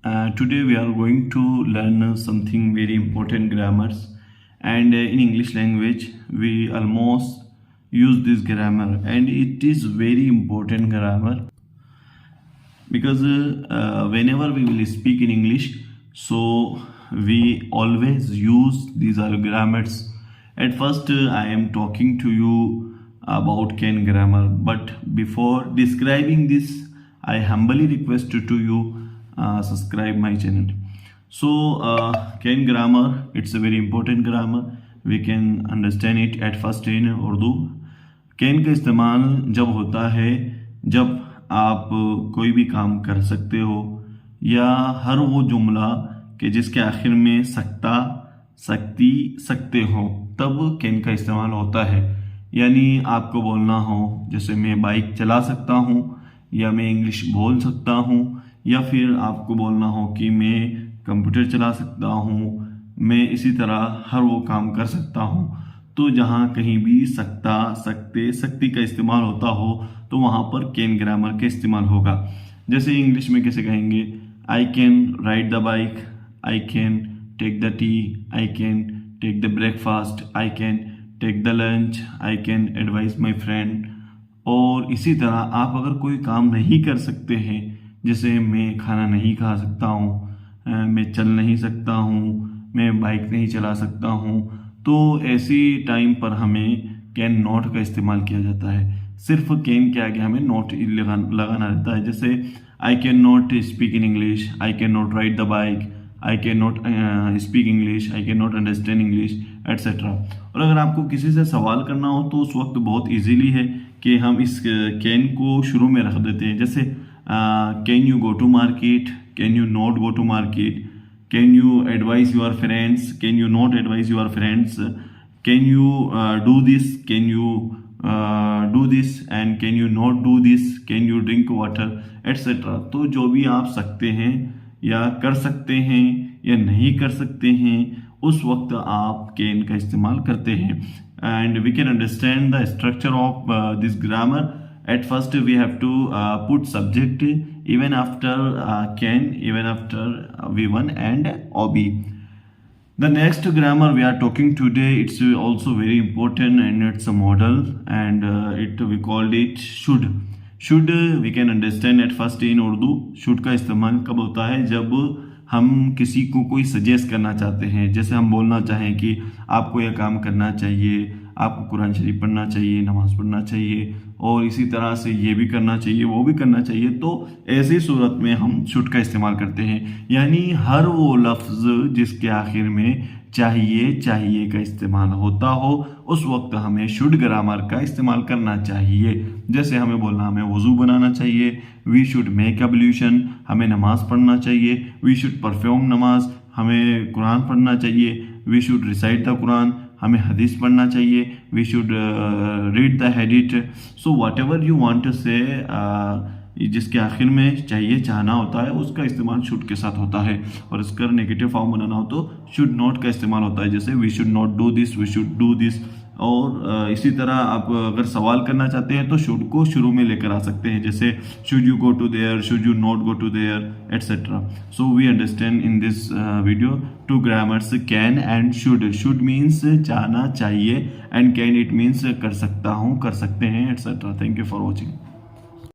Today we are going to learn something very important grammars, and in English language we almost use this grammar, and it is very important grammar because whenever we will speak in English, so we always use these grammars. At first I am talking to you about can grammar, but before describing this I humbly request to you subscribe my channel. So can grammar, it's a very important grammar. We can understand it at first in Urdu. Can का इस्तेमाल जब होता है जब आप कोई भी काम कर सकते हो या हर वो जुमला कि जिसके आखिर में सकता, सकती, सकते हो, तब कैन का इस्तेमाल होता है. यानी आपको बोलना हो जैसे मैं बाइक चला सकता हूँ या मैं इंग्लिश बोल सकता हूँ, या फिर आपको बोलना हो कि मैं कंप्यूटर चला सकता हूँ, मैं इसी तरह हर वो काम कर सकता हूँ. तो जहाँ कहीं भी सकता, सकते, सकती का इस्तेमाल होता हो तो वहाँ पर कैन ग्रामर का इस्तेमाल होगा. जैसे इंग्लिश में कैसे कहेंगे, I can ride the bike, I can take the tea, I can take the breakfast, I can take the lunch, I can advice my friend. और इसी तरह आप अगर कोई काम नहीं कर सकते हैं, जैसे मैं खाना नहीं खा सकता हूँ, मैं चल नहीं सकता हूँ, मैं बाइक नहीं चला सकता हूँ, तो ऐसी टाइम पर हमें कैन नॉट का इस्तेमाल किया जाता है. सिर्फ कैन के आगे हमें नॉट लगाना रहता है. जैसे I can not speak in English, I can not ride the bike, I can not speak English, I can not understand English, etcetera. और अगर आपको किसी से सवाल करना हो तो उस वक्त बहुत ईजीली है कि हम इस कैन को शुरू में रख देते हैं. जैसे can you go to market, can you not go to market, can you advice your friends, can you not advice your friends, can you do this, can you do this, and can you not do this, can you drink water, etcetera. तो जो भी आप सकते हैं या कर सकते हैं या नहीं कर सकते हैं, उस वक्त आप कैन का इस्तेमाल करते हैं. And we can understand the structure of this grammar. At first we have to put subject even after can, even after V1 and OB. The next grammar we are talking today, it's also very important and it's a model, and we called it should. Should we can understand at first in Urdu. should का इस्तेमाल कब होता है, जब हम किसी को कोई सजेस्ट करना चाहते हैं. जैसे हम बोलना चाहें कि आपको यह काम करना चाहिए, आपको कुरान शरीफ पढ़ना चाहिए, नमाज पढ़ना चाहिए, और इसी तरह से ये भी करना चाहिए, वो भी करना चाहिए, तो ऐसी सूरत में हम शुड का इस्तेमाल करते हैं. यानी हर वो लफ्ज़ जिसके आखिर में चाहिए, चाहिए का इस्तेमाल होता हो, उस वक्त हमें शुड ग्रामर का इस्तेमाल करना चाहिए. जैसे हमें बोलना, हमें वज़ू बनाना चाहिए, वी शुड मेक एब्ल्यूशन, हमें नमाज पढ़ना चाहिए, वी शुड परफॉर्म नमाज, हमें कुरान पढ़ना चाहिए, we should recite the Quran, हमें हदीस पढ़ना चाहिए, we should read the hadith. So whatever you want to say, जिसके आखिर में चाहिए, चाहना होता है, उसका इस्तेमाल शुड के साथ होता है. और इसका नेगेटिव फॉर्म बनाना हो तो शुड नॉट का इस्तेमाल होता है. जैसे we should not do this, we should do this. और इसी तरह आप अगर सवाल करना चाहते हैं तो शुड को शुरू में लेकर आ सकते हैं. जैसे should you go to there, should you not go to there, etcetera. So we understand in this video two grammars, can and should. Should means चाहना चाहिए, एंड कैन इट मीन्स कर सकता हूँ, कर सकते हैं, etcetera. Thank you for watching.